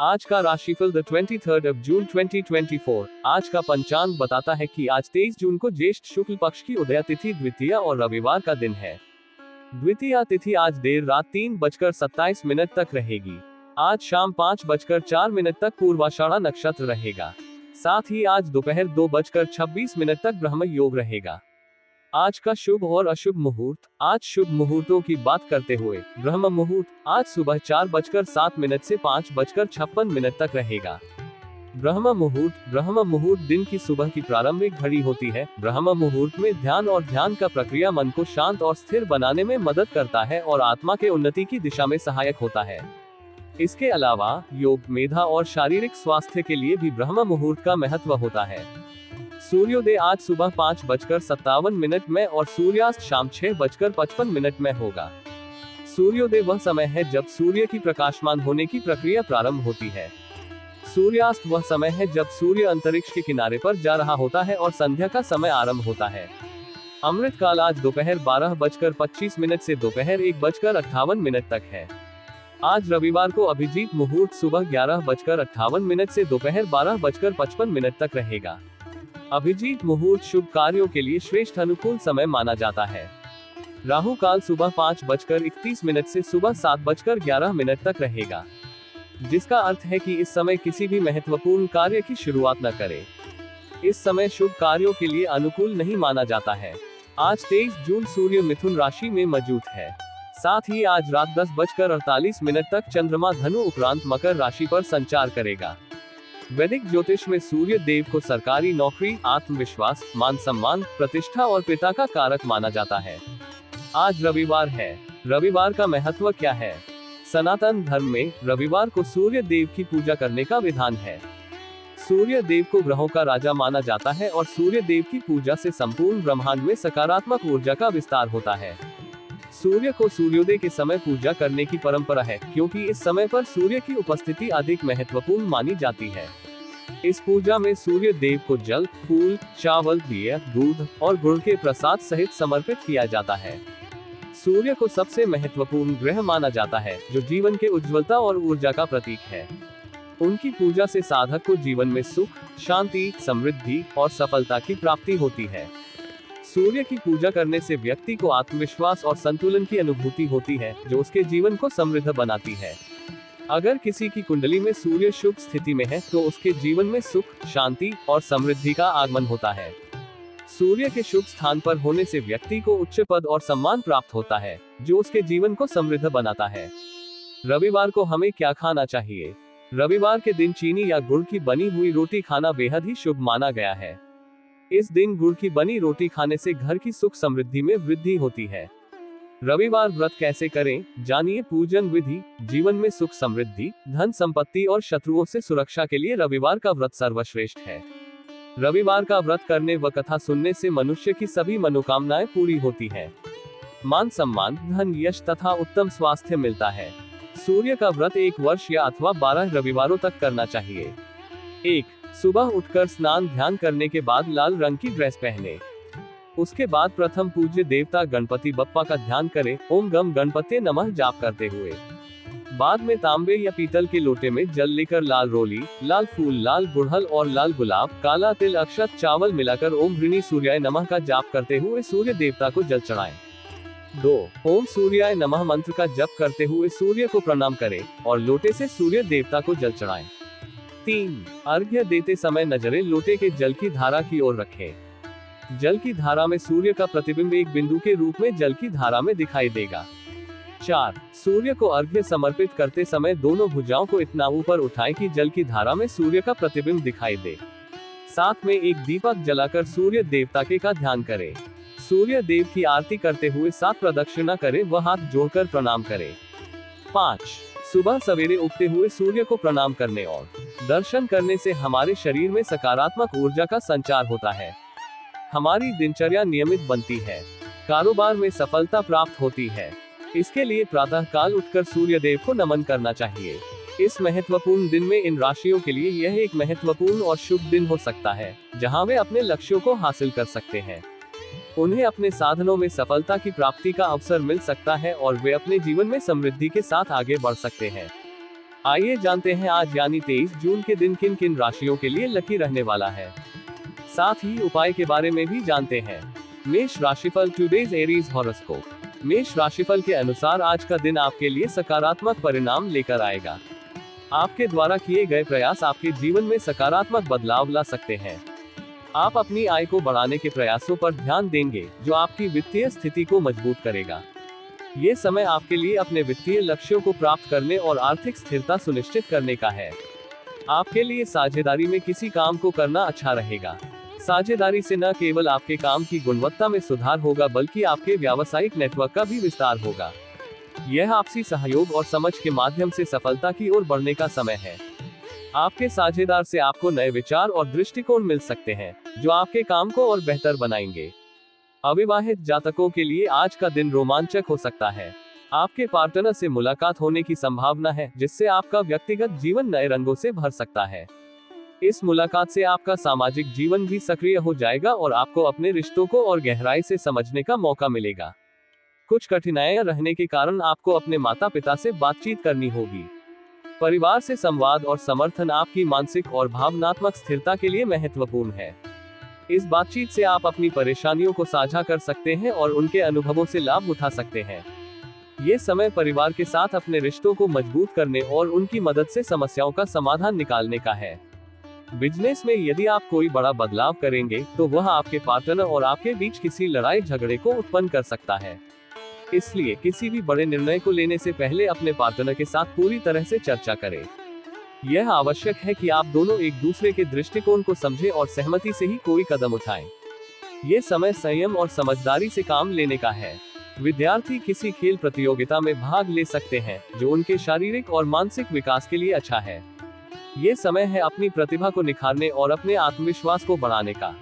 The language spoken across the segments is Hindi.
आज का राशिफल द 23rd जून 2024। आज का पंचांग बताता है कि आज 23 जून को ज्येष्ठ शुक्ल पक्ष की उदया तिथि द्वितीया और रविवार का दिन है। द्वितीया तिथि आज देर रात 3:27 तक रहेगी। आज शाम 5:04 तक पूर्वाषाढ़ा नक्षत्र रहेगा। साथ ही आज दोपहर 2:26 तक ब्रह्म योग रहेगा। आज का शुभ और अशुभ मुहूर्त। आज शुभ मुहूर्तों की बात करते हुए ब्रह्म मुहूर्त आज सुबह 4:07 से 5:56 तक रहेगा। ब्रह्म मुहूर्त दिन की सुबह की प्रारंभिक घड़ी होती है। ब्रह्म मुहूर्त में ध्यान और ध्यान का प्रक्रिया मन को शांत और स्थिर बनाने में मदद करता है और आत्मा के उन्नति की दिशा में सहायक होता है। इसके अलावा योग, मेधा और शारीरिक स्वास्थ्य के लिए भी ब्रह्म मुहूर्त का महत्व होता है। सूर्योदय आज सुबह 5:57 में और सूर्यास्त शाम 6:55 में होगा। सूर्योदय वह समय है जब सूर्य की प्रकाशमान होने की प्रक्रिया प्रारंभ होती है। सूर्यास्त वह समय है जब सूर्य अंतरिक्ष के किनारे पर जा रहा होता है और संध्या का समय आरंभ होता है। अमृत काल आज दोपहर 12:25 से दोपहर 1:58 तक है। आज रविवार को अभिजीत मुहूर्त सुबह 11:58 से दोपहर 12:55 तक रहेगा। अभिजीत मुहूर्त शुभ कार्यों के लिए श्रेष्ठ अनुकूल समय माना जाता है। राहु काल सुबह 5:31 से सुबह 7:11 तक रहेगा, जिसका अर्थ है कि इस समय किसी भी महत्वपूर्ण कार्य की शुरुआत न करें। इस समय शुभ कार्यों के लिए अनुकूल नहीं माना जाता है। आज 23 जून सूर्य मिथुन राशि में मौजूद है। साथ ही आज रात 10:48 तक चंद्रमा धनु उपरांत मकर राशि पर संचार करेगा। वैदिक ज्योतिष में सूर्य देव को सरकारी नौकरी, आत्मविश्वास, मान सम्मान, प्रतिष्ठा और पिता का कारक माना जाता है। आज रविवार है। रविवार का महत्व क्या है? सनातन धर्म में रविवार को सूर्य देव की पूजा करने का विधान है। सूर्य देव को ग्रहों का राजा माना जाता है और सूर्य देव की पूजा से संपूर्ण ब्रह्मांड में सकारात्मक ऊर्जा का विस्तार होता है। सूर्य को सूर्योदय के समय पूजा करने की परंपरा है, क्योंकि इस समय पर सूर्य की उपस्थिति अधिक महत्वपूर्ण मानी जाती है। इस पूजा में सूर्य देव को जल, फूल, चावल, दिया, दूध और गुड़ के प्रसाद सहित समर्पित किया जाता है। सूर्य को सबसे महत्वपूर्ण ग्रह माना जाता है, जो जीवन के उज्ज्वलता और ऊर्जा का प्रतीक है। उनकी पूजा से साधक को जीवन में सुख, शांति, समृद्धि और सफलता की प्राप्ति होती है। सूर्य की पूजा करने से व्यक्ति को आत्मविश्वास और संतुलन की अनुभूति होती है, जो उसके जीवन को समृद्ध बनाती है। अगर किसी की कुंडली में सूर्य शुभ स्थिति में है तो उसके जीवन में सुख, शांति और समृद्धि का आगमन होता है। सूर्य के शुभ स्थान पर होने से व्यक्ति को उच्च पद और सम्मान प्राप्त होता है, जो उसके जीवन को समृद्ध बनाता है। रविवार को हमें क्या खाना चाहिए? रविवार के दिन चीनी या गुड़ की बनी हुई रोटी खाना बेहद ही शुभ माना गया है। इस दिन गुड़ की बनी रोटी खाने से घर की सुख समृद्धि में वृद्धि होती है। रविवार व्रत कैसे करें, जानिए पूजन विधि। जीवन में सुख समृद्धि, धन संपत्ति और शत्रुओं से सुरक्षा के लिए रविवार का व्रत सर्वश्रेष्ठ है। रविवार का व्रत करने व कथा सुनने से मनुष्य की सभी मनोकामनाएं पूरी होती है। मान सम्मान, धन, यश तथा उत्तम स्वास्थ्य मिलता है। सूर्य का व्रत 1 वर्ष या अथवा 12 रविवारों तक करना चाहिए। 1. सुबह उठकर स्नान ध्यान करने के बाद लाल रंग की ड्रेस पहने। उसके बाद प्रथम पूज्य देवता गणपति बप्पा का ध्यान करें, ओम गम गणपते नमः जाप करते हुए। बाद में तांबे या पीतल के लोटे में जल लेकर लाल रोली, लाल फूल, लाल गुड़हल और लाल गुलाब, काला तिल, अक्षत, चावल मिलाकर ओम ऋणी सूर्याय नमः का जाप करते हुए सूर्य देवता को जल चढ़ाएं। 2. ओम सूर्याय नमः मंत्र का जप करते हुए सूर्य को प्रणाम करें और लोटे से सूर्य देवता को जल चढ़ाएं। 3. अर्घ्य देते समय नजरें लोटे के जल की धारा की ओर रखें। जल की धारा में सूर्य का प्रतिबिंब एक बिंदु के रूप में जल की धारा में दिखाई देगा। 4. सूर्य को अर्घ्य समर्पित करते समय दोनों भुजाओं को इतना ऊपर उठाएं कि जल की धारा में सूर्य का प्रतिबिंब दिखाई दे। साथ में एक दीपक जलाकर सूर्य देवता के का ध्यान करें। सूर्य देव की आरती करते हुए 7 प्रदक्षिणा करें व हाथ जोड़कर प्रणाम करें। 5. सुबह सवेरे उगते हुए सूर्य को प्रणाम करने और दर्शन करने से हमारे शरीर में सकारात्मक ऊर्जा का संचार होता है। हमारी दिनचर्या नियमित बनती है, कारोबार में सफलता प्राप्त होती है। इसके लिए प्रातः काल उठकर सूर्य देव को नमन करना चाहिए। इस महत्वपूर्ण दिन में इन राशियों के लिए यह एक महत्वपूर्ण और शुभ दिन हो सकता है, जहां वे अपने लक्ष्यों को हासिल कर सकते हैं। उन्हें अपने साधनों में सफलता की प्राप्ति का अवसर मिल सकता है और वे अपने जीवन में समृद्धि के साथ आगे बढ़ सकते हैं। आइए जानते हैं आज यानी 23 जून के दिन किन किन राशियों के लिए लकी रहने वाला है। साथ ही उपाय के बारे में भी जानते हैं। मेष राशिफल, टुडेज एरीज हॉरोस्कोप। मेष राशिफल के अनुसार आज का दिन आपके लिए सकारात्मक परिणाम लेकर आएगा। आपके द्वारा किए गए प्रयास आपके जीवन में सकारात्मक बदलाव ला सकते हैं। आप अपनी आय को बढ़ाने के प्रयासों पर ध्यान देंगे, जो आपकी वित्तीय स्थिति को मजबूत करेगा। ये समय आपके लिए अपने वित्तीय लक्ष्यों को प्राप्त करने और आर्थिक स्थिरता सुनिश्चित करने का है। आपके लिए साझेदारी में किसी काम को करना अच्छा रहेगा। साझेदारी से न केवल आपके काम की गुणवत्ता में सुधार होगा, बल्कि आपके व्यावसायिक नेटवर्क का भी विस्तार होगा। यह आपसी सहयोग और समझ के माध्यम से सफलता की ओर बढ़ने का समय है। आपके साझेदार से आपको नए विचार और दृष्टिकोण मिल सकते हैं, जो आपके काम को और बेहतर बनाएंगे। अविवाहित जातकों के लिए आज का दिन रोमांचक हो सकता है। आपके पार्टनर से मुलाकात होने की संभावना है, जिससे आपका व्यक्तिगत जीवन नए रंगों से भर सकता है। इस मुलाकात से आपका सामाजिक जीवन भी सक्रिय हो जाएगा और आपको अपने रिश्तों को और गहराई से समझने का मौका मिलेगा। कुछ कठिनाइयां रहने के कारण आपको अपने माता पिता से बातचीत करनी होगी। परिवार से संवाद और समर्थन आपकी मानसिक और भावनात्मक स्थिरता के लिए महत्वपूर्ण है। इस बातचीत से आप अपनी परेशानियों को साझा कर सकते हैं और उनके अनुभवों से लाभ उठा सकते हैं। ये समय परिवार के साथ अपने रिश्तों को मजबूत करने और उनकी मदद से समस्याओं का समाधान निकालने का है। बिजनेस में यदि आप कोई बड़ा बदलाव करेंगे, तो वह आपके पार्टनर और आपके बीच किसी लड़ाई झगड़े को उत्पन्न कर सकता है। इसलिए किसी भी बड़े निर्णय को लेने से पहले अपने पार्टनर के साथ पूरी तरह से चर्चा करें। यह आवश्यक है कि आप दोनों एक दूसरे के दृष्टिकोण को समझें और सहमति से ही कोई कदम उठाएं। ये समय संयम और समझदारी से काम लेने का है। विद्यार्थी किसी खेल प्रतियोगिता में भाग ले सकते हैं, जो उनके शारीरिक और मानसिक विकास के लिए अच्छा है। ये समय है अपनी प्रतिभा को निखारने और अपने आत्मविश्वास को बढ़ाने का।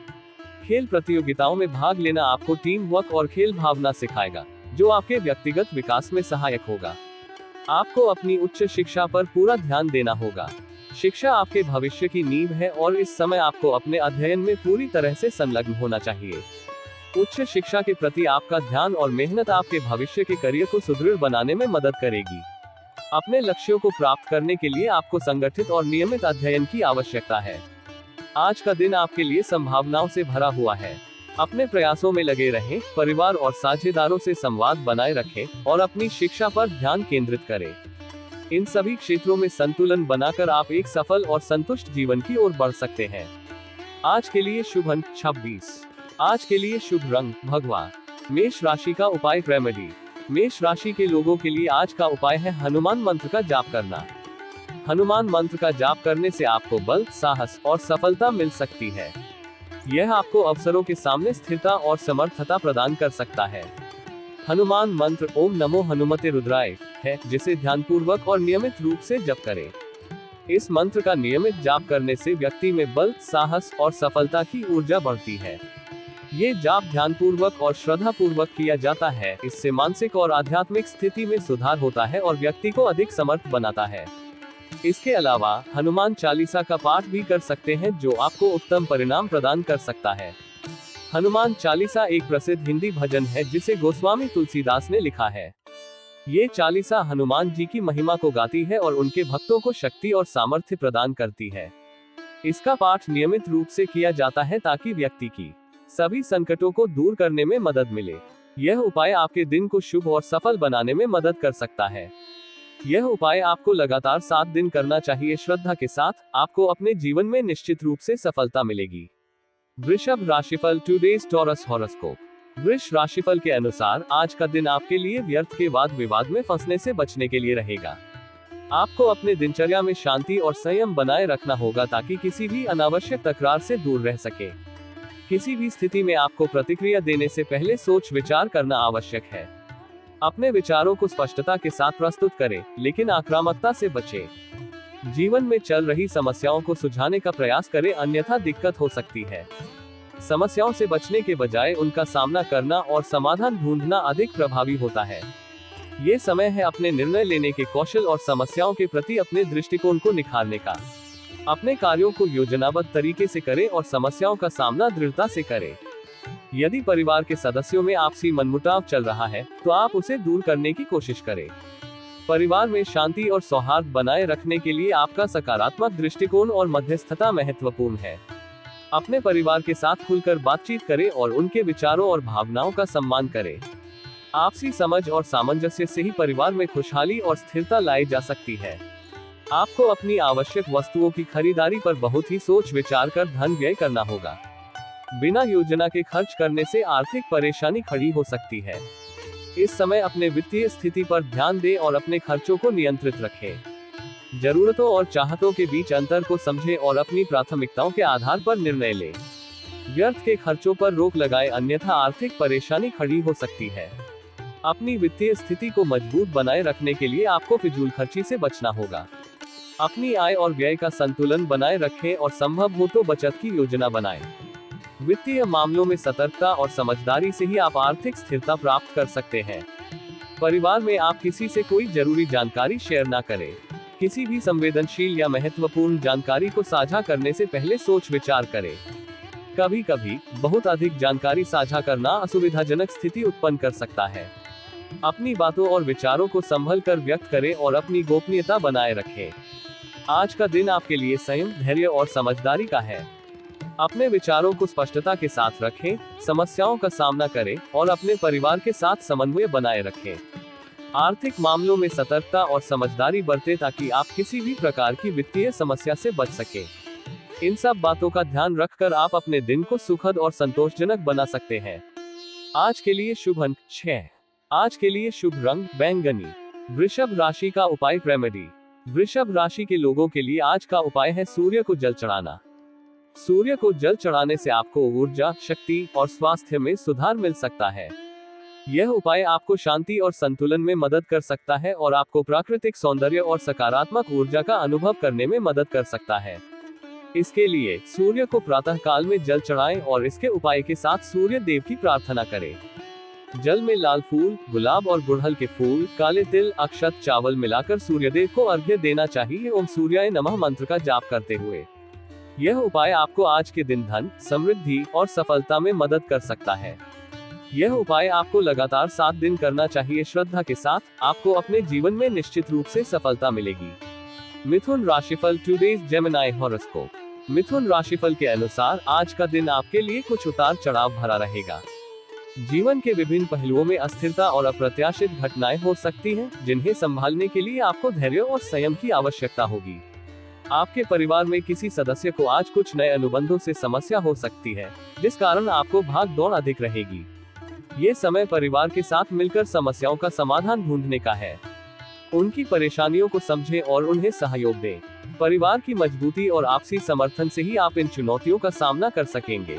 खेल प्रतियोगिताओं में भाग लेना आपको टीम वर्क और खेल भावना सिखाएगा, जो आपके व्यक्तिगत विकास में सहायक होगा। आपको अपनी उच्च शिक्षा पर पूरा ध्यान देना होगा। शिक्षा आपके भविष्य की नींव है और इस समय आपको अपने अध्ययन में पूरी तरह से संलग्न होना चाहिए। उच्च शिक्षा के प्रति आपका ध्यान और मेहनत आपके भविष्य के करियर को सुदृढ़ बनाने में मदद करेगी। अपने लक्ष्यों को प्राप्त करने के लिए आपको संगठित और नियमित अध्ययन की आवश्यकता है। आज का दिन आपके लिए संभावनाओं से भरा हुआ है। अपने प्रयासों में लगे रहें, परिवार और साझेदारों से संवाद बनाए रखें और अपनी शिक्षा पर ध्यान केंद्रित करें। इन सभी क्षेत्रों में संतुलन बनाकर आप एक सफल और संतुष्ट जीवन की ओर बढ़ सकते हैं। आज के लिए शुभ अंक 26। आज के लिए शुभ रंग भगवा। मेष राशि का उपाय रेमेडी। मेष राशि के लोगों के लिए आज का उपाय है हनुमान मंत्र का जाप करना। हनुमान मंत्र का जाप करने से आपको बल, साहस और सफलता मिल सकती है। यह आपको अवसरों के सामने स्थिरता और समर्थता प्रदान कर सकता है। हनुमान मंत्र ओम नमो हनुमते रुद्राय है, जिसे ध्यानपूर्वक और नियमित रूप से जप करें। इस मंत्र का नियमित जाप करने से व्यक्ति में बल, साहस और सफलता की ऊर्जा बढ़ती है। ये जाप ध्यानपूर्वक और श्रद्धापूर्वक किया जाता है। इससे मानसिक और आध्यात्मिक स्थिति में सुधार होता है और व्यक्ति को अधिक समर्थ बनाता है। इसके अलावा हनुमान चालीसा का पाठ भी कर सकते हैं, जो आपको उत्तम परिणाम प्रदान कर सकता है। हनुमान चालीसा एक प्रसिद्ध हिंदी भजन है, जिसे गोस्वामी तुलसीदास ने लिखा है। ये चालीसा हनुमान जी की महिमा को गाती है और उनके भक्तों को शक्ति और सामर्थ्य प्रदान करती है। इसका पाठ नियमित रूप से किया जाता है ताकि व्यक्ति की सभी संकटों को दूर करने में मदद मिले। यह उपाय आपके दिन को शुभ और सफल बनाने में मदद कर सकता है। यह उपाय आपको लगातार 7 दिन करना चाहिए। श्रद्धा के साथ आपको अपने जीवन में निश्चित रूप से सफलता मिलेगी। वृषभ राशिफल, टुडेज टॉरस हॉरोस्कोप। वृष राशिफल के अनुसार आज का दिन आपके लिए व्यर्थ के वाद विवाद में फंसने से बचने के लिए रहेगा। आपको अपने दिनचर्या में शांति और संयम बनाए रखना होगा, ताकि किसी भी अनावश्यक तकरार से दूर रह सके। किसी भी स्थिति में आपको प्रतिक्रिया देने से पहले सोच विचार करना आवश्यक है। अपने विचारों को स्पष्टता के साथ प्रस्तुत करें, लेकिन आक्रामकता से बचें। जीवन में चल रही समस्याओं को सुलझाने का प्रयास करें, अन्यथा दिक्कत हो सकती है। समस्याओं से बचने के बजाय उनका सामना करना और समाधान ढूंढना अधिक प्रभावी होता है। ये समय है अपने निर्णय लेने के कौशल और समस्याओं के प्रति अपने दृष्टिकोण को निखारने का। अपने कार्यों को योजनाबद्ध तरीके से करें और समस्याओं का सामना दृढ़ता से करें। यदि परिवार के सदस्यों में आपसी मनमुटाव चल रहा है, तो आप उसे दूर करने की कोशिश करें। परिवार में शांति और सौहार्द बनाए रखने के लिए आपका सकारात्मक दृष्टिकोण और मध्यस्थता महत्वपूर्ण है। अपने परिवार के साथ खुलकर बातचीत करें और उनके विचारों और भावनाओं का सम्मान करें। आपसी समझ और सामंजस्य से ही परिवार में खुशहाली और स्थिरता लाई जा सकती है। आपको अपनी आवश्यक वस्तुओं की खरीदारी पर बहुत ही सोच विचार कर धन व्यय करना होगा। बिना योजना के खर्च करने से आर्थिक परेशानी खड़ी हो सकती है। इस समय अपने वित्तीय स्थिति पर ध्यान दें और अपने खर्चों को नियंत्रित रखें। जरूरतों और चाहतों के बीच अंतर को समझें और अपनी प्राथमिकताओं के आधार पर निर्णय लें। व्यर्थ के खर्चों पर रोक लगाएं, अन्यथा आर्थिक परेशानी खड़ी हो सकती है। अपनी वित्तीय स्थिति को मजबूत बनाए रखने के लिए आपको फिजूल खर्ची से बचना होगा। अपनी आय और व्यय का संतुलन बनाए रखें और संभव हो तो बचत की योजना बनाएं। वित्तीय मामलों में सतर्कता और समझदारी से ही आप आर्थिक स्थिरता प्राप्त कर सकते हैं। परिवार में आप किसी से कोई जरूरी जानकारी शेयर ना करें। किसी भी संवेदनशील या महत्वपूर्ण जानकारी को साझा करने से पहले सोच विचार करें। कभी कभी बहुत अधिक जानकारी साझा करना असुविधाजनक स्थिति उत्पन्न कर सकता है। अपनी बातों और विचारों को संभल कर व्यक्त करें और अपनी गोपनीयता बनाए रखें। आज का दिन आपके लिए संयम, धैर्य और समझदारी का है। अपने विचारों को स्पष्टता के साथ रखें, समस्याओं का सामना करें और अपने परिवार के साथ समन्वय बनाए रखें। आर्थिक मामलों में सतर्कता और समझदारी बरतें ताकि आप किसी भी प्रकार की वित्तीय समस्या से बच सके। इन सब बातों का ध्यान रखकर आप अपने दिन को सुखद और संतोषजनक बना सकते हैं। आज के लिए शुभ अंक 6। आज के लिए शुभ रंग बैंगनी। वृषभ राशि का उपाय रेमेडी। वृषभ राशि के लोगों के लिए आज का उपाय है सूर्य को जल चढ़ाना। सूर्य को जल चढ़ाने से आपको ऊर्जा, शक्ति और स्वास्थ्य में सुधार मिल सकता है। यह उपाय आपको शांति और संतुलन में मदद कर सकता है और आपको प्राकृतिक सौंदर्य और सकारात्मक ऊर्जा का अनुभव करने में मदद कर सकता है। इसके लिए सूर्य को प्रातः काल में जल चढ़ाएं और इसके उपाय के साथ सूर्य देव की प्रार्थना करें। जल में लाल फूल, गुलाब और गुड़हल के फूल, काले तिल, अक्षत, चावल मिलाकर सूर्यदेव को अर्घ्य देना चाहिए। ओम सूर्याय नमः मंत्र का जाप करते हुए। यह उपाय आपको आज के दिन धन, समृद्धि और सफलता में मदद कर सकता है। यह उपाय आपको लगातार 7 दिन करना चाहिए। श्रद्धा के साथ आपको अपने जीवन में निश्चित रूप से सफलता मिलेगी। मिथुन राशिफल, टुडेज जेमिनी हॉरोस्कोप। मिथुन राशिफल के अनुसार आज का दिन आपके लिए कुछ उतार चढ़ाव भरा रहेगा। जीवन के विभिन्न पहलुओं में अस्थिरता और अप्रत्याशित घटनाएं हो सकती हैं, जिन्हें संभालने के लिए आपको धैर्य और संयम की आवश्यकता होगी। आपके परिवार में किसी सदस्य को आज कुछ नए अनुबंधों से समस्या हो सकती है, जिस कारण आपको भाग दौड़ अधिक रहेगी। ये समय परिवार के साथ मिलकर समस्याओं का समाधान ढूंढने का है। उनकी परेशानियों को समझें और उन्हें सहयोग दें। परिवार की मजबूती और आपसी समर्थन से ही आप इन चुनौतियों का सामना कर सकेंगे।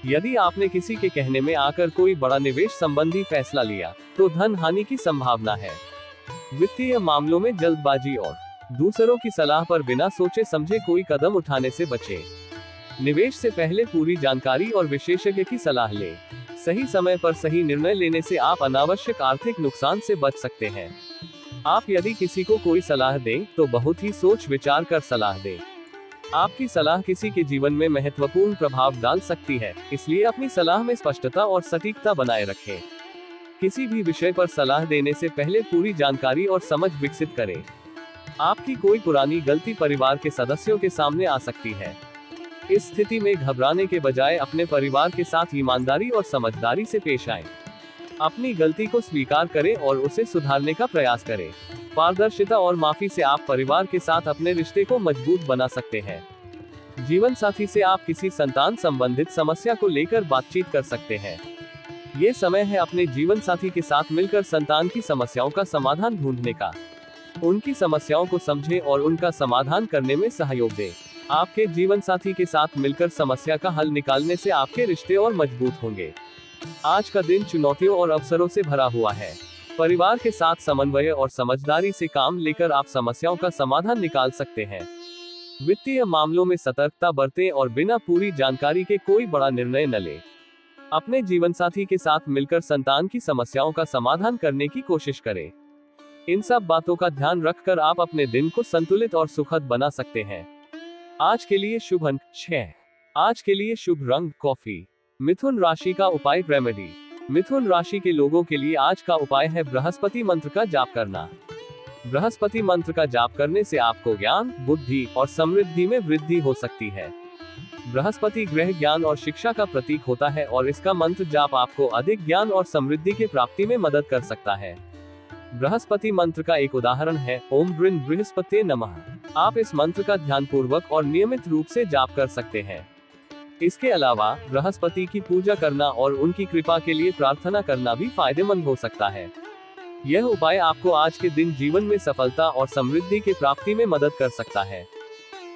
यदि आपने किसी के कहने में आकर कोई बड़ा निवेश संबंधी फैसला लिया, तो धन हानि की संभावना है। वित्तीय मामलों में जल्दबाजी और दूसरों की सलाह पर बिना सोचे समझे कोई कदम उठाने से बचें। निवेश से पहले पूरी जानकारी और विशेषज्ञ की सलाह लें। सही समय पर सही निर्णय लेने से आप अनावश्यक आर्थिक नुकसान से बच सकते हैं। आप यदि किसी को कोई सलाह दें, तो बहुत ही सोच विचार कर सलाह दें। आपकी सलाह किसी के जीवन में महत्वपूर्ण प्रभाव डाल सकती है, इसलिए अपनी सलाह में स्पष्टता और सटीकता बनाए रखें। किसी भी विषय पर सलाह देने से पहले पूरी जानकारी और समझ विकसित करें। आपकी कोई पुरानी गलती परिवार के सदस्यों के सामने आ सकती है। इस स्थिति में घबराने के बजाय अपने परिवार के साथ ईमानदारी और समझदारी से पेश आएं। अपनी गलती को स्वीकार करें और उसे सुधारने का प्रयास करें। पारदर्शिता और माफी से आप परिवार के साथ अपने रिश्ते को मजबूत बना सकते हैं। जीवन साथी से आप किसी संतान संबंधित समस्या को लेकर बातचीत कर सकते हैं। ये समय है अपने जीवन साथी के साथ मिलकर संतान की समस्याओं का समाधान ढूंढने का। उनकी समस्याओं को समझें और उनका समाधान करने में सहयोग दें। आपके जीवन साथी के साथ मिलकर समस्या का हल निकालने से आपके रिश्ते और मजबूत होंगे। आज का दिन चुनौतियों और अवसरों से भरा हुआ है। परिवार के साथ समन्वय और समझदारी से काम लेकर आप समस्याओं का समाधान निकाल सकते हैं। वित्तीय मामलों में सतर्कता बरतें और बिना पूरी जानकारी के कोई बड़ा निर्णय न लें। अपने जीवनसाथी के साथ मिलकर संतान की समस्याओं का समाधान करने की कोशिश करें। इन सब बातों का ध्यान रखकर आप अपने दिन को संतुलित और सुखद बना सकते हैं। आज के लिए शुभ अंक 6। आज के लिए शुभ रंग कॉफी। मिथुन राशि का उपाय रेमेडी। मिथुन राशि के लोगों के लिए आज का उपाय है बृहस्पति मंत्र का जाप करना। बृहस्पति मंत्र का जाप करने से आपको ज्ञान, बुद्धि और समृद्धि में वृद्धि हो सकती है। बृहस्पति ग्रह ज्ञान और शिक्षा का प्रतीक होता है और इसका मंत्र जाप आपको अधिक ज्ञान और समृद्धि की प्राप्ति में मदद कर सकता है। बृहस्पति मंत्र का एक उदाहरण है ओम बृन बृहस्पते नमः। आप इस मंत्र का ध्यानपूर्वक और नियमित रूप से जाप कर सकते हैं। इसके अलावा बृहस्पति की पूजा करना और उनकी कृपा के लिए प्रार्थना करना भी फायदेमंद हो सकता है। यह उपाय आपको आज के दिन जीवन में सफलता और समृद्धि की प्राप्ति में मदद कर सकता है।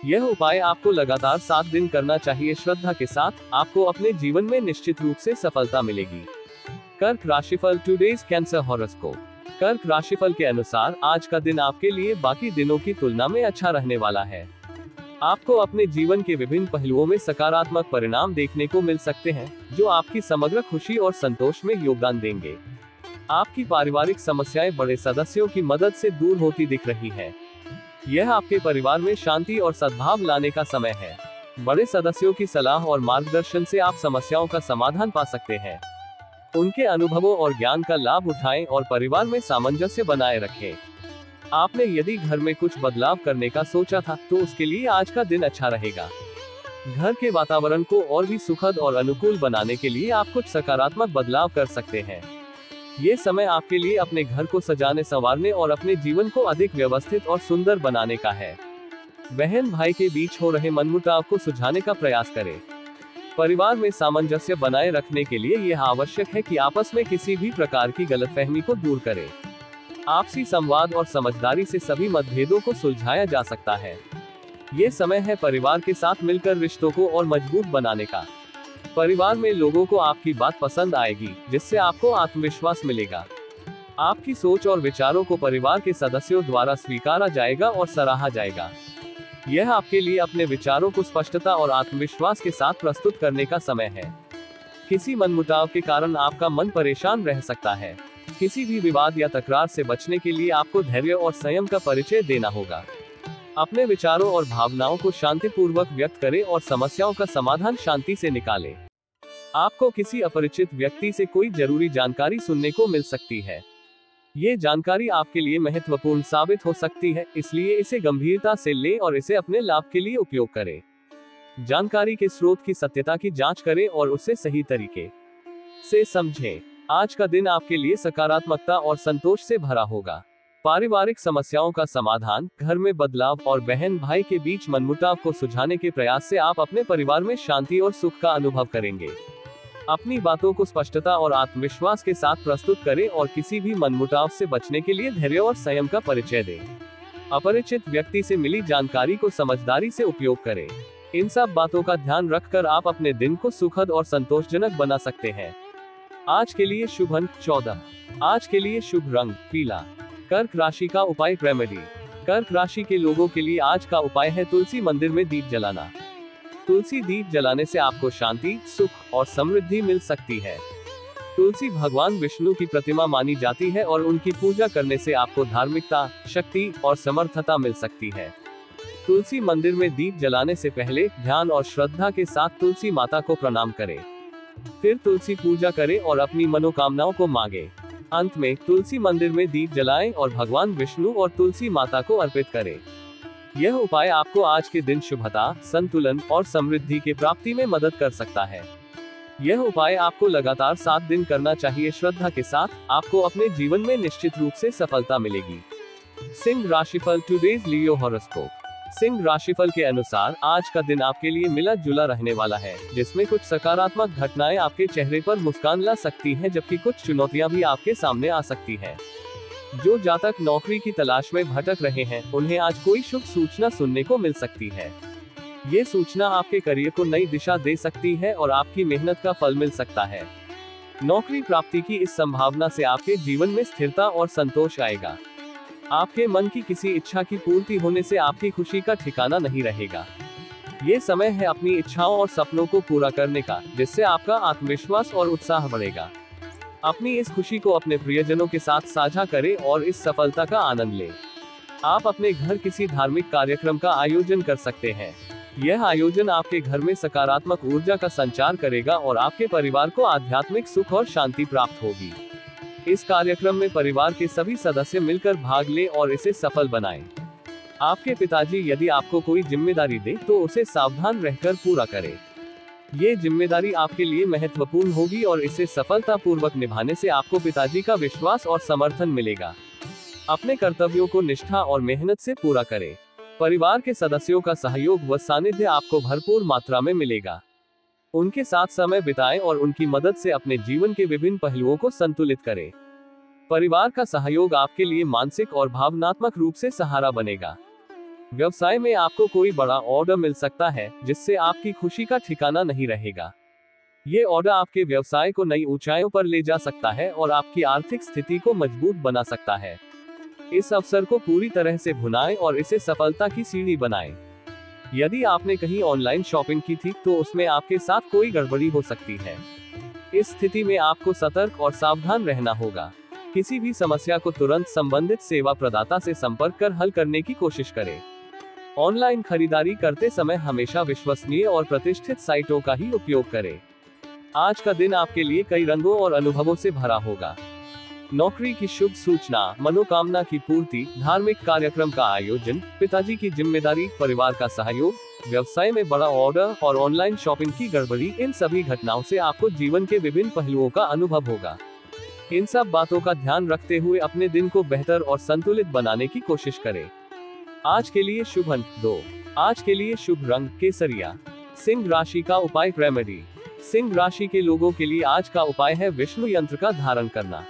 यह उपाय आपको लगातार 7 दिन करना चाहिए। श्रद्धा के साथ आपको अपने जीवन में निश्चित रूप से सफलता मिलेगी। कर्क राशिफल टुडेज कैंसर हॉरोस्कोप। कर्क राशिफल के अनुसार आज का दिन आपके लिए बाकी दिनों की तुलना में अच्छा रहने वाला है। आपको अपने जीवन के विभिन्न पहलुओं में सकारात्मक परिणाम देखने को मिल सकते हैं, जो आपकी समग्र खुशी और संतोष में योगदान देंगे। आपकी पारिवारिक समस्याएं बड़े सदस्यों की मदद से दूर होती दिख रही हैं। यह आपके परिवार में शांति और सद्भाव लाने का समय है। बड़े सदस्यों की सलाह और मार्गदर्शन से आप समस्याओं का समाधान पा सकते हैं। उनके अनुभवों और ज्ञान का लाभ उठाएं और परिवार में सामंजस्य बनाए रखें। आपने यदि घर में कुछ बदलाव करने का सोचा था तो उसके लिए आज का दिन अच्छा रहेगा। घर के वातावरण को और भी सुखद और अनुकूल बनाने के लिए आप कुछ सकारात्मक बदलाव कर सकते हैं। ये समय आपके लिए अपने घर को सजाने संवारने और अपने जीवन को अधिक व्यवस्थित और सुंदर बनाने का है। बहन भाई के बीच हो रहे मनमुटाव को सुलझाने का प्रयास करें। परिवार में सामंजस्य बनाए रखने के लिए यह आवश्यक है कि आपस में किसी भी प्रकार की गलतफहमी को दूर करें। आपसी संवाद और समझदारी से सभी मतभेदों को सुलझाया जा सकता है। ये समय है परिवार के साथ मिलकर रिश्तों को और मजबूत बनाने का। परिवार में लोगों को आपकी बात पसंद आएगी, जिससे आपको आत्मविश्वास मिलेगा। आपकी सोच और विचारों को परिवार के सदस्यों द्वारा स्वीकारा जाएगा और सराहा जाएगा। यह आपके लिए अपने विचारों को स्पष्टता और आत्मविश्वास के साथ प्रस्तुत करने का समय है। किसी मनमुटाव के कारण आपका मन परेशान रह सकता है। किसी भी विवाद या तकरार से बचने के लिए आपको धैर्य और संयम का परिचय देना होगा। अपने विचारों और भावनाओं को शांतिपूर्वक व्यक्त करें और समस्याओं का समाधान शांति से निकालें। आपको किसी अपरिचित व्यक्ति से कोई जरूरी जानकारी सुनने को मिल सकती है। ये जानकारी आपके लिए महत्वपूर्ण साबित हो सकती है, इसलिए इसे गंभीरता से लें और इसे अपने लाभ के लिए उपयोग करें। जानकारी के स्रोत की सत्यता की जांच करें और उसे सही तरीके से समझें। आज का दिन आपके लिए सकारात्मकता और संतोष से भरा होगा। पारिवारिक समस्याओं का समाधान, घर में बदलाव और बहन भाई के बीच मनमुटाव को सुलझाने के प्रयास से आप अपने परिवार में शांति और सुख का अनुभव करेंगे। अपनी बातों को स्पष्टता और आत्मविश्वास के साथ प्रस्तुत करें और किसी भी मनमुटाव से बचने के लिए धैर्य और संयम का परिचय दें। अपरिचित व्यक्ति से मिली जानकारी को समझदारी से उपयोग करें। इन सब बातों का ध्यान रखकर आप अपने दिन को सुखद और संतोषजनक बना सकते हैं। आज के लिए शुभ अंक 14। आज के लिए शुभ रंग पीला। कर्क राशि का उपाय रेमेडी। कर्क राशि के लोगों के लिए आज का उपाय है तुलसी मंदिर में दीप जलाना। तुलसी दीप जलाने से आपको शांति, सुख और समृद्धि मिल सकती है। तुलसी भगवान विष्णु की प्रतिमा मानी जाती है और उनकी पूजा करने से आपको धार्मिकता, शक्ति और समर्थता मिल सकती है। तुलसी मंदिर में दीप जलाने से पहले ध्यान और श्रद्धा के साथ तुलसी माता को प्रणाम करें। फिर तुलसी पूजा करें और अपनी मनोकामनाओं को मांगे। अंत में तुलसी मंदिर में दीप जलाएं और भगवान विष्णु और तुलसी माता को अर्पित करें। यह उपाय आपको आज के दिन शुभता, संतुलन और समृद्धि की प्राप्ति में मदद कर सकता है। यह उपाय आपको लगातार 7 दिन करना चाहिए। श्रद्धा के साथ आपको अपने जीवन में निश्चित रूप से सफलता मिलेगी। सिंह राशिफल टुडेज लियो हॉरोस्कोप। सिंह राशिफल के अनुसार आज का दिन आपके लिए मिला जुला रहने वाला है, जिसमें कुछ सकारात्मक घटनाएं आपके चेहरे पर मुस्कान ला सकती हैं, जबकि कुछ चुनौतियां भी आपके सामने आ सकती हैं। जो जातक नौकरी की तलाश में भटक रहे हैं, उन्हें आज कोई शुभ सूचना सुनने को मिल सकती है। ये सूचना आपके करियर को नई दिशा दे सकती है और आपकी मेहनत का फल मिल सकता है। नौकरी प्राप्ति की इस संभावना से आपके जीवन में स्थिरता और संतोष आएगा। आपके मन की किसी इच्छा की पूर्ति होने से आपकी खुशी का ठिकाना नहीं रहेगा। ये समय है अपनी इच्छाओं और सपनों को पूरा करने का, जिससे आपका आत्मविश्वास और उत्साह बढ़ेगा। अपनी इस खुशी को अपने प्रियजनों के साथ साझा करें और इस सफलता का आनंद लें। आप अपने घर किसी धार्मिक कार्यक्रम का आयोजन कर सकते हैं। यह आयोजन आपके घर में सकारात्मक ऊर्जा का संचार करेगा और आपके परिवार को आध्यात्मिक सुख और शांति प्राप्त होगी। इस कार्यक्रम में परिवार के सभी सदस्य मिलकर भाग लें और इसे सफल बनाएं। आपके पिताजी यदि आपको कोई जिम्मेदारी दे तो उसे सावधान रहकर पूरा करें। ये जिम्मेदारी आपके लिए महत्वपूर्ण होगी और इसे सफलतापूर्वक निभाने से आपको पिताजी का विश्वास और समर्थन मिलेगा। अपने कर्तव्यों को निष्ठा और मेहनत से पूरा करें। परिवार के सदस्यों का सहयोग व सानिध्य आपको भरपूर मात्रा में मिलेगा। उनके साथ समय बिताएं और उनकी मदद से अपने जीवन के विभिन्न पहलुओं को संतुलित करें। परिवार का सहयोग आपके लिए मानसिक और भावनात्मक रूप से सहारा बनेगा। व्यवसाय में आपको कोई बड़ा ऑर्डर मिल सकता है, जिससे आपकी खुशी का ठिकाना नहीं रहेगा। ये ऑर्डर आपके व्यवसाय को नई ऊंचाइयों पर ले जा सकता है और आपकी आर्थिक स्थिति को मजबूत बना सकता है। इस अवसर को पूरी तरह से भुनाएं और इसे सफलता की सीढ़ी बनाएं। यदि आपने कहीं ऑनलाइन शॉपिंग की थी तो उसमें आपके साथ कोई गड़बड़ी हो सकती है। इस स्थिति में आपको सतर्क और सावधान रहना होगा। किसी भी समस्या को तुरंत संबंधित सेवा प्रदाता से संपर्क कर हल करने की कोशिश करें। ऑनलाइन खरीदारी करते समय हमेशा विश्वसनीय और प्रतिष्ठित साइटों का ही उपयोग करें। आज का दिन आपके लिए कई रंगों और अनुभवों से भरा होगा। नौकरी की शुभ सूचना, मनोकामना की पूर्ति, धार्मिक कार्यक्रम का आयोजन, पिताजी की जिम्मेदारी, परिवार का सहयोग, व्यवसाय में बड़ा ऑर्डर और ऑनलाइन शॉपिंग की गड़बड़ी, इन सभी घटनाओं से आपको जीवन के विभिन्न पहलुओं का अनुभव होगा। इन सब बातों का ध्यान रखते हुए अपने दिन को बेहतर और संतुलित बनाने की कोशिश करें। आज के लिए शुभ अंक 2। आज के लिए शुभ रंग केसरिया। सिंह राशि का उपाय रेमेडी। सिंह राशि के लोगों के लिए आज का उपाय है विष्णु यंत्र का धारण करना।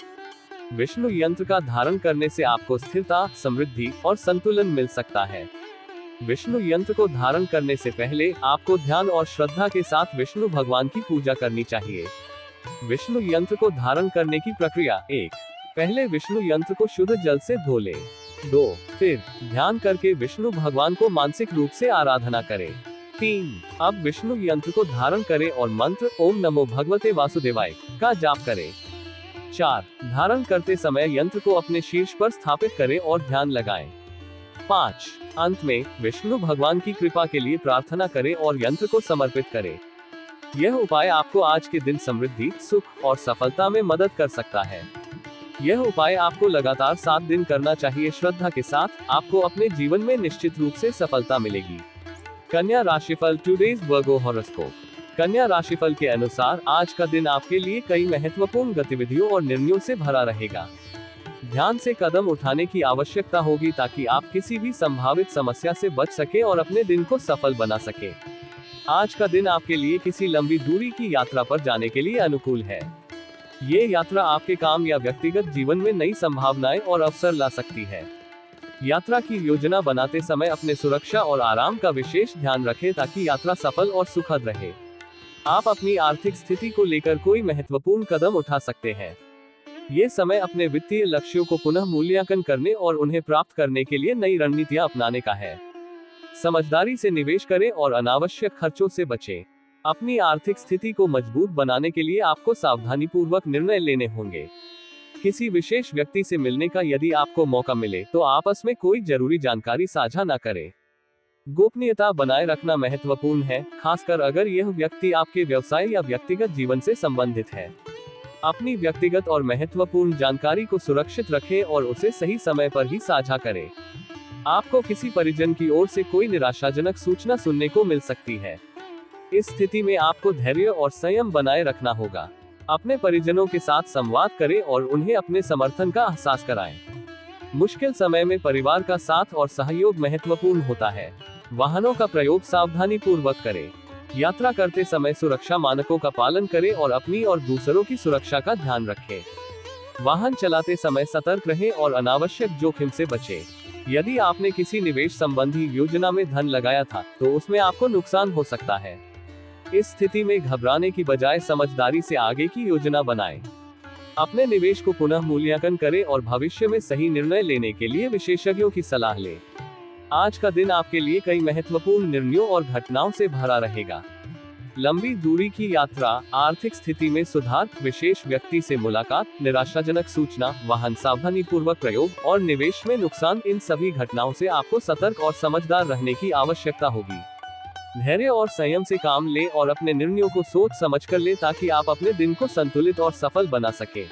विष्णु यंत्र का धारण करने से आपको स्थिरता, समृद्धि और संतुलन मिल सकता है। विष्णु यंत्र को धारण करने से पहले आपको ध्यान और श्रद्धा के साथ विष्णु भगवान की पूजा करनी चाहिए। विष्णु यंत्र को धारण करने की प्रक्रिया: 1. पहले विष्णु यंत्र को शुद्ध जल से धो लें। 2. फिर ध्यान करके विष्णु भगवान को मानसिक रूप से आराधना करें। 3. अब विष्णु यंत्र को धारण करें और मंत्र ओम नमो भगवते वासुदेवाय का जाप करें। 4. धारण करते समय यंत्र को अपने शीर्ष पर स्थापित करें और ध्यान लगाएं। 5. अंत में विष्णु भगवान की कृपा के लिए प्रार्थना करें और यंत्र को समर्पित करें। यह उपाय आपको आज के दिन समृद्धि, सुख और सफलता में मदद कर सकता है। यह उपाय आपको लगातार 7 दिन करना चाहिए। श्रद्धा के साथ आपको अपने जीवन में निश्चित रूप से सफलता मिलेगी। कन्या राशिफल टुडेज वर्गो हॉरोस्कोप। कन्या राशिफल के अनुसार आज का दिन आपके लिए कई महत्वपूर्ण गतिविधियों और निर्णयों से भरा रहेगा। ध्यान से कदम उठाने की आवश्यकता होगी ताकि आप किसी भी संभावित समस्या से बच सके और अपने दिन को सफल बना सके। आज का दिन आपके लिए किसी लंबी दूरी की यात्रा पर जाने के लिए अनुकूल है। ये यात्रा आपके काम या व्यक्तिगत जीवन में नई संभावनाएं और अवसर ला सकती है। यात्रा की योजना बनाते समय अपने सुरक्षा और आराम का विशेष ध्यान रखें ताकि यात्रा सफल और सुखद रहे। आप अपनी आर्थिक स्थिति को लेकर कोई महत्वपूर्ण कदम उठा सकते हैं। ये समय अपने वित्तीय लक्ष्यों को पुनः मूल्यांकन करने और उन्हें प्राप्त करने के लिए नई रणनीतियां अपनाने का है। समझदारी से निवेश करें और अनावश्यक खर्चों से बचें। अपनी आर्थिक स्थिति को मजबूत बनाने के लिए आपको सावधानीपूर्वक निर्णय लेने होंगे। किसी विशेष व्यक्ति से मिलने का यदि आपको मौका मिले तो आपस में कोई जरूरी जानकारी साझा न करें। गोपनीयता बनाए रखना महत्वपूर्ण है, खासकर अगर यह व्यक्ति आपके व्यवसाय या व्यक्तिगत जीवन से संबंधित है। अपनी व्यक्तिगत और महत्वपूर्ण जानकारी को सुरक्षित रखें और उसे सही समय पर ही साझा करें। आपको किसी परिजन की ओर से कोई निराशाजनक सूचना सुनने को मिल सकती है। इस स्थिति में आपको धैर्य और संयम बनाए रखना होगा। अपने परिजनों के साथ संवाद करें और उन्हें अपने समर्थन का एहसास कराएं। मुश्किल समय में परिवार का साथ और सहयोग महत्वपूर्ण होता है। वाहनों का प्रयोग सावधानी पूर्वक करें। यात्रा करते समय सुरक्षा मानकों का पालन करें और अपनी और दूसरों की सुरक्षा का ध्यान रखें। वाहन चलाते समय सतर्क रहें और अनावश्यक जोखिम से बचें। यदि आपने किसी निवेश संबंधी योजना में धन लगाया था तो उसमें आपको नुकसान हो सकता है। इस स्थिति में घबराने की बजाय समझदारी से आगे की योजना बनाएं। अपने निवेश को पुनः मूल्यांकन करें और भविष्य में सही निर्णय लेने के लिए विशेषज्ञों की सलाह लें। आज का दिन आपके लिए कई महत्वपूर्ण निर्णयों और घटनाओं से भरा रहेगा। लंबी दूरी की यात्रा, आर्थिक स्थिति में सुधार, विशेष व्यक्ति से मुलाकात, निराशाजनक सूचना, वाहन सावधानीपूर्वक प्रयोग और निवेश में नुकसान, इन सभी घटनाओं से आपको सतर्क और समझदार रहने की आवश्यकता होगी। धैर्य और संयम से काम लें और अपने निर्णयों को सोच समझकर लें ताकि आप अपने दिन को संतुलित और सफल बना सकें।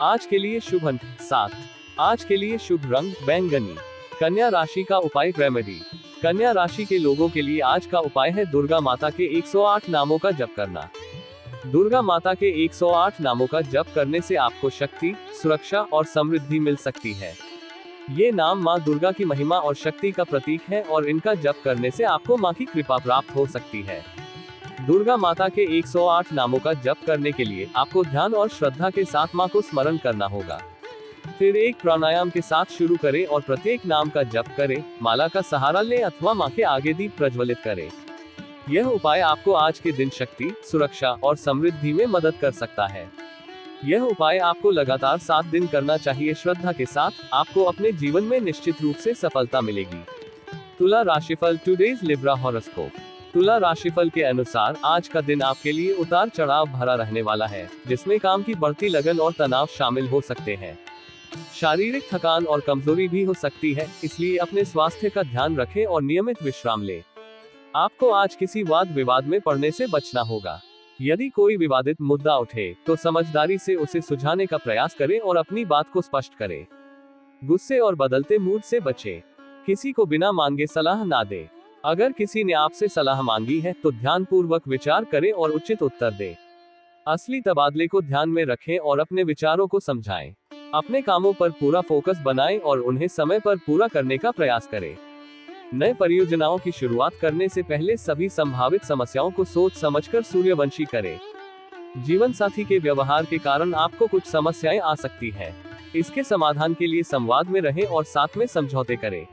आज के लिए शुभ अंक 7। आज के लिए शुभ रंग बैंगनी। कन्या राशि का उपाय रेमेडी। कन्या राशि के लोगों के लिए आज का उपाय है दुर्गा माता के 108 नामों का जप करना। दुर्गा माता के 108 नामों का जप करने से आपको शक्ति, सुरक्षा और समृद्धि मिल सकती है। ये नाम माँ दुर्गा की महिमा और शक्ति का प्रतीक है और इनका जप करने से आपको माँ की कृपा प्राप्त हो सकती है। दुर्गा माता के 108 नामों का जप करने के लिए आपको ध्यान और श्रद्धा के साथ माँ को स्मरण करना होगा। फिर एक प्राणायाम के साथ शुरू करें और प्रत्येक नाम का जप करें, माला का सहारा लें अथवा माँ के आगे दीप प्रज्वलित करें। यह उपाय आपको आज के दिन शक्ति, सुरक्षा और समृद्धि में मदद कर सकता है। यह उपाय आपको लगातार 7 दिन करना चाहिए। श्रद्धा के साथ आपको अपने जीवन में निश्चित रूप से सफलता मिलेगी। तुला राशिफल टुडेज लिब्रा हॉरोस्कोप। तुला राशिफल के अनुसार आज का दिन आपके लिए उतार चढ़ाव भरा रहने वाला है, जिसमें काम की बढ़ती लगन और तनाव शामिल हो सकते हैं। शारीरिक थकान और कमजोरी भी हो सकती है, इसलिए अपने स्वास्थ्य का ध्यान रखें और नियमित विश्राम लें। आपको आज किसी वाद विवाद में पड़ने से बचना होगा। यदि कोई विवादित मुद्दा उठे तो समझदारी से उसे सुलझाने का प्रयास करें और अपनी बात को स्पष्ट करें। गुस्से और बदलते मूड से बचें। किसी को बिना मांगे सलाह ना दें। अगर किसी ने आपसे सलाह मांगी है तो ध्यानपूर्वक विचार करें और उचित उत्तर दें। असली तबादले को ध्यान में रखें और अपने विचारों को समझाएं। अपने कामों पर पूरा फोकस बनाएं और उन्हें समय पर पूरा करने का प्रयास करें। नए परियोजनाओं की शुरुआत करने से पहले सभी संभावित समस्याओं को सोच समझकर सूर्यवंशी करें। जीवन साथी के व्यवहार के कारण आपको कुछ समस्याएं आ सकती हैं। इसके समाधान के लिए संवाद में रहें और साथ में समझौते करें।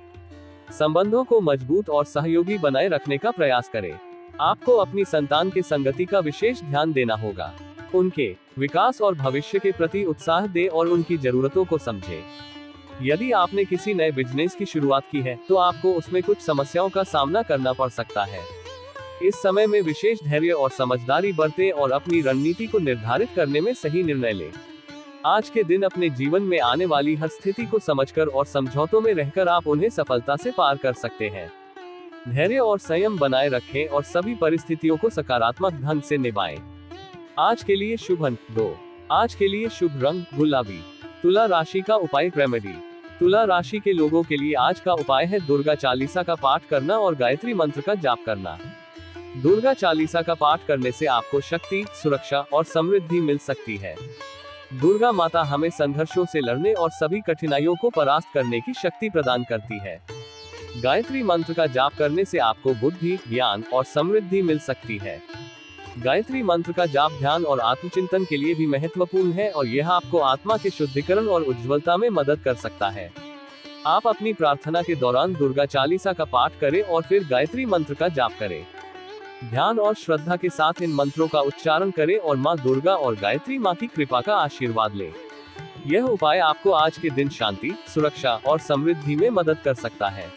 संबंधों को मजबूत और सहयोगी बनाए रखने का प्रयास करें। आपको अपनी संतान के संगति का विशेष ध्यान देना होगा। उनके विकास और भविष्य के प्रति उत्साह दें और उनकी जरूरतों को समझें। यदि आपने किसी नए बिजनेस की शुरुआत की है तो आपको उसमें कुछ समस्याओं का सामना करना पड़ सकता है। इस समय में विशेष धैर्य और समझदारी बरतें और अपनी रणनीति को निर्धारित करने में सही निर्णय लें। आज के दिन अपने जीवन में आने वाली हर स्थिति को समझकर और समझौतों में रहकर आप उन्हें सफलता से पार कर सकते हैं। धैर्य और संयम बनाए रखें और सभी परिस्थितियों को सकारात्मक ढंग से निभाएं। आज के लिए शुभ अंक 2। आज के लिए शुभ रंग गुलाबी। तुला राशि का उपाय रेमेडी। तुला राशि के लोगों के लिए आज का उपाय है दुर्गा चालीसा का पाठ करना और गायत्री मंत्र का जाप करना। दुर्गा चालीसा का पाठ करने से आपको शक्ति, सुरक्षा और समृद्धि मिल सकती है। दुर्गा माता हमें संघर्षों से लड़ने और सभी कठिनाइयों को परास्त करने की शक्ति प्रदान करती है। गायत्री मंत्र का जाप करने से आपको बुद्धि, ज्ञान और समृद्धि मिल सकती है। गायत्री मंत्र का जाप ध्यान और आत्मचिंतन के लिए भी महत्वपूर्ण है और यह आपको आत्मा के शुद्धिकरण और उज्ज्वलता में मदद कर सकता है। आप अपनी प्रार्थना के दौरान दुर्गा चालीसा का पाठ करें और फिर गायत्री मंत्र का जाप करें। ध्यान और श्रद्धा के साथ इन मंत्रों का उच्चारण करें और माँ दुर्गा और गायत्री माँ की कृपा का आशीर्वाद लें। यह उपाय आपको आज के दिन शांति, सुरक्षा और समृद्धि में मदद कर सकता है।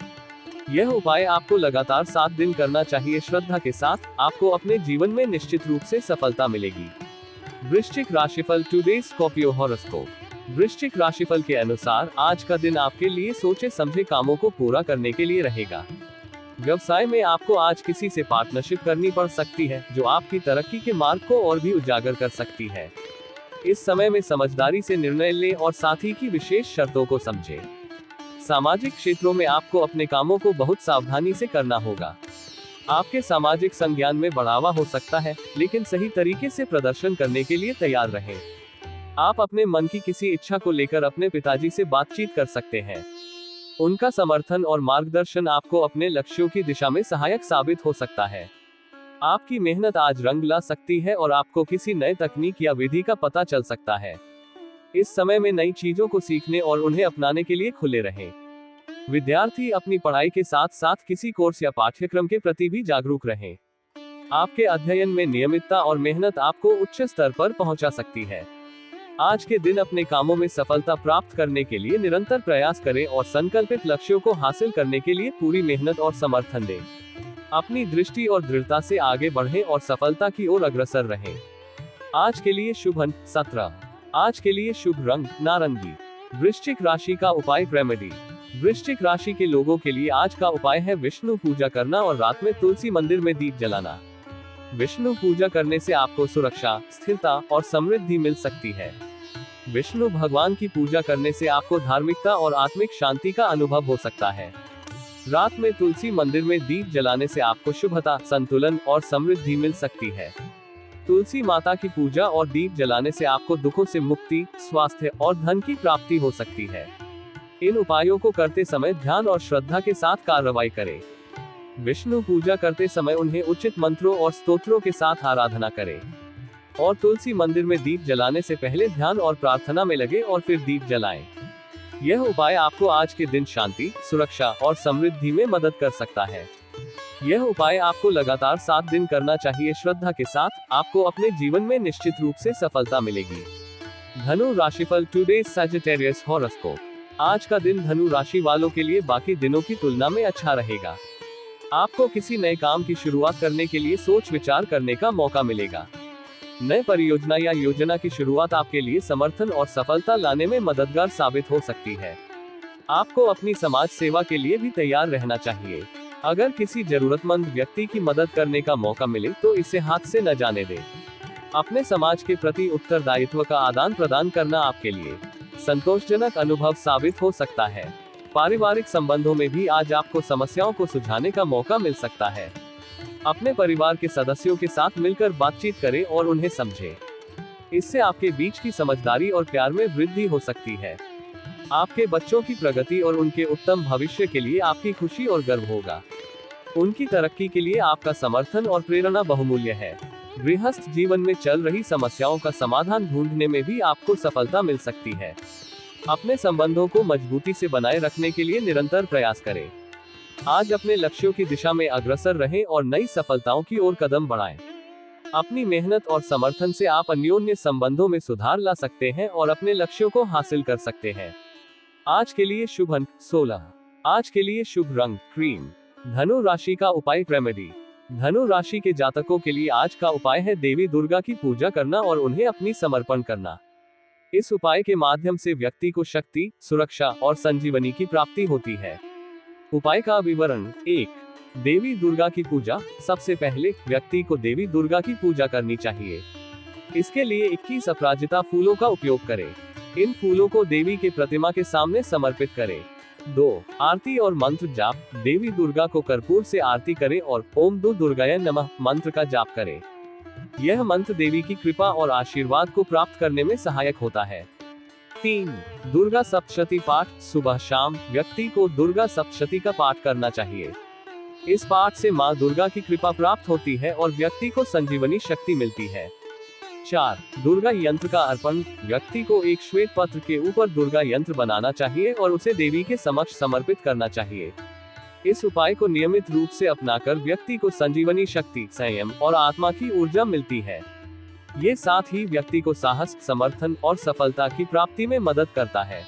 यह उपाय आपको लगातार 7 दिन करना चाहिए। श्रद्धा के साथ आपको अपने जीवन में निश्चित रूप से सफलता मिलेगी। वृश्चिक राशिफल टुडे स्कॉर्पियो हॉरोस्कोप। वृश्चिक राशिफल के अनुसार आज का दिन आपके लिए सोचे समझे कामों को पूरा करने के लिए रहेगा। व्यवसाय में आपको आज किसी से पार्टनरशिप करनी पड़ सकती है, जो आपकी तरक्की के मार्ग को और भी उजागर कर सकती है। इस समय में समझदारी से निर्णय लें और साथी की विशेष शर्तों को समझें। सामाजिक क्षेत्रों में आपको अपने कामों को बहुत सावधानी से करना होगा। आपके सामाजिक संज्ञान में बढ़ावा हो सकता है, लेकिन सही तरीके से प्रदर्शन करने के लिए तैयार रहें। आप अपने मन की किसी इच्छा को लेकर अपने पिताजी से बातचीत कर सकते हैं। उनका समर्थन और मार्गदर्शन आपको अपने लक्ष्यों की दिशा में सहायक साबित हो सकता है। आपकी मेहनत आज रंग ला सकती है और आपको किसी नए तकनीक या विधि का पता चल सकता है। इस समय में नई चीजों को सीखने और उन्हें अपनाने के लिए खुले रहें। विद्यार्थी अपनी पढ़ाई के साथ साथ किसी कोर्स या पाठ्यक्रम के प्रति भी जागरूक रहें। आपके अध्ययन में नियमितता और मेहनत आपको उच्च स्तर पर पहुंचा सकती है। आज के दिन अपने कामों में सफलता प्राप्त करने के लिए निरंतर प्रयास करें और संकल्पित लक्ष्यों को हासिल करने के लिए पूरी मेहनत और समर्थन दें। अपनी दृष्टि और दृढ़ता से आगे बढ़ें और सफलता की ओर अग्रसर रहें। आज के लिए शुभ अंक 17। आज के लिए शुभ रंग नारंगी। वृश्चिक राशि का उपाय रेमेडी। वृश्चिक राशि के लोगों के लिए आज का उपाय है विष्णु पूजा करना और रात में तुलसी मंदिर में दीप जलाना। विष्णु पूजा करने से आपको सुरक्षा, स्थिरता और समृद्धि मिल सकती है। विष्णु भगवान की पूजा करने से आपको धार्मिकता और आत्मिक शांति का अनुभव हो सकता है। रात में तुलसी मंदिर में दीप जलाने से आपको शुभता, संतुलन और समृद्धि मिल सकती है। तुलसी माता की पूजा और दीप जलाने से आपको दुखों से मुक्ति, स्वास्थ्य और धन की प्राप्ति हो सकती है। इन उपायों को करते समय ध्यान और श्रद्धा के साथ कार्रवाई करें। विष्णु पूजा करते समय उन्हें उचित मंत्रों और स्तोत्रों के साथ आराधना करें। और तुलसी मंदिर में दीप जलाने से पहले ध्यान और प्रार्थना में लगे और फिर दीप जलाएं। यह उपाय आपको आज के दिन शांति, सुरक्षा और समृद्धि में मदद कर सकता है। यह उपाय आपको लगातार 7 दिन करना चाहिए। श्रद्धा के साथ आपको अपने जीवन में निश्चित रूप से सफलता मिलेगी। धनु राशिफल टुडे सैजिटेरियस हॉरोस्कोप। आज का दिन धनु राशि वालों के लिए बाकी दिनों की तुलना में अच्छा रहेगा। आपको किसी नए काम की शुरुआत करने के लिए सोच विचार करने का मौका मिलेगा। नए परियोजना या योजना की शुरुआत आपके लिए समर्थन और सफलता लाने में मददगार साबित हो सकती है। आपको अपनी समाज सेवा के लिए भी तैयार रहना चाहिए। अगर किसी जरूरतमंद व्यक्ति की मदद करने का मौका मिले तो इसे हाथ से न जाने दें। अपने समाज के प्रति उत्तरदायित्व का आदान प्रदान करना आपके लिए संतोषजनक अनुभव साबित हो सकता है। पारिवारिक संबंधों में भी आज आपको समस्याओं को सुलझाने का मौका मिल सकता है। अपने परिवार के सदस्यों के साथ मिलकर बातचीत करें और उन्हें समझें। इससे आपके बीच की समझदारी और प्यार में वृद्धि हो सकती है। आपके बच्चों की प्रगति और उनके उत्तम भविष्य के लिए आपकी खुशी और गर्व होगा। उनकी तरक्की के लिए आपका समर्थन और प्रेरणा बहुमूल्य है। गृहस्थ जीवन में चल रही समस्याओं का समाधान ढूंढने में भी आपको सफलता मिल सकती है। अपने संबंधों को मजबूती से बनाए रखने के लिए निरंतर प्रयास करें। आज अपने लक्ष्यों की दिशा में अग्रसर रहें और नई सफलताओं की ओर कदम बढ़ाएं। अपनी मेहनत और समर्थन से आप अन्योन्य संबंधों में सुधार ला सकते हैं और अपने लक्ष्यों को हासिल कर सकते हैं। आज के लिए शुभ अंक 16। आज के लिए शुभ रंग क्रीम। धनु राशि का उपाय रेमेडी। धनु राशि के जातकों के लिए आज का उपाय है देवी दुर्गा की पूजा करना और उन्हें अपनी समर्पण करना। इस उपाय के माध्यम से व्यक्ति को शक्ति, सुरक्षा और संजीवनी की प्राप्ति होती है। उपाय का विवरण। 1. देवी दुर्गा की पूजा। सबसे पहले व्यक्ति को देवी दुर्गा की पूजा करनी चाहिए। इसके लिए 21 अपराजिता फूलों का उपयोग करें। इन फूलों को देवी के प्रतिमा के सामने समर्पित करें। 2. आरती और मंत्र जाप। देवी दुर्गा को कर्पूर से आरती करें और ओम दुर्गाय नमः मंत्र का जाप करें। यह मंत्र देवी की कृपा और आशीर्वाद को प्राप्त करने में सहायक होता है। 3. दुर्गा सप्तशती पाठ। सुबह शाम व्यक्ति को दुर्गा सप्तशती का पाठ करना चाहिए। इस पाठ से मां दुर्गा की कृपा प्राप्त होती है और व्यक्ति को संजीवनी शक्ति मिलती है। 4. दुर्गा यंत्र का अर्पण। व्यक्ति को एक श्वेत पत्र के ऊपर दुर्गा यंत्र बनाना चाहिए और उसे देवी के समक्ष समर्पित करना चाहिए। इस उपाय को नियमित रूप से अपनाकर व्यक्ति को संजीवनी शक्ति, संयम और आत्मा की ऊर्जा मिलती है। ये साथ ही व्यक्ति को साहस, समर्थन और सफलता की प्राप्ति में मदद करता है।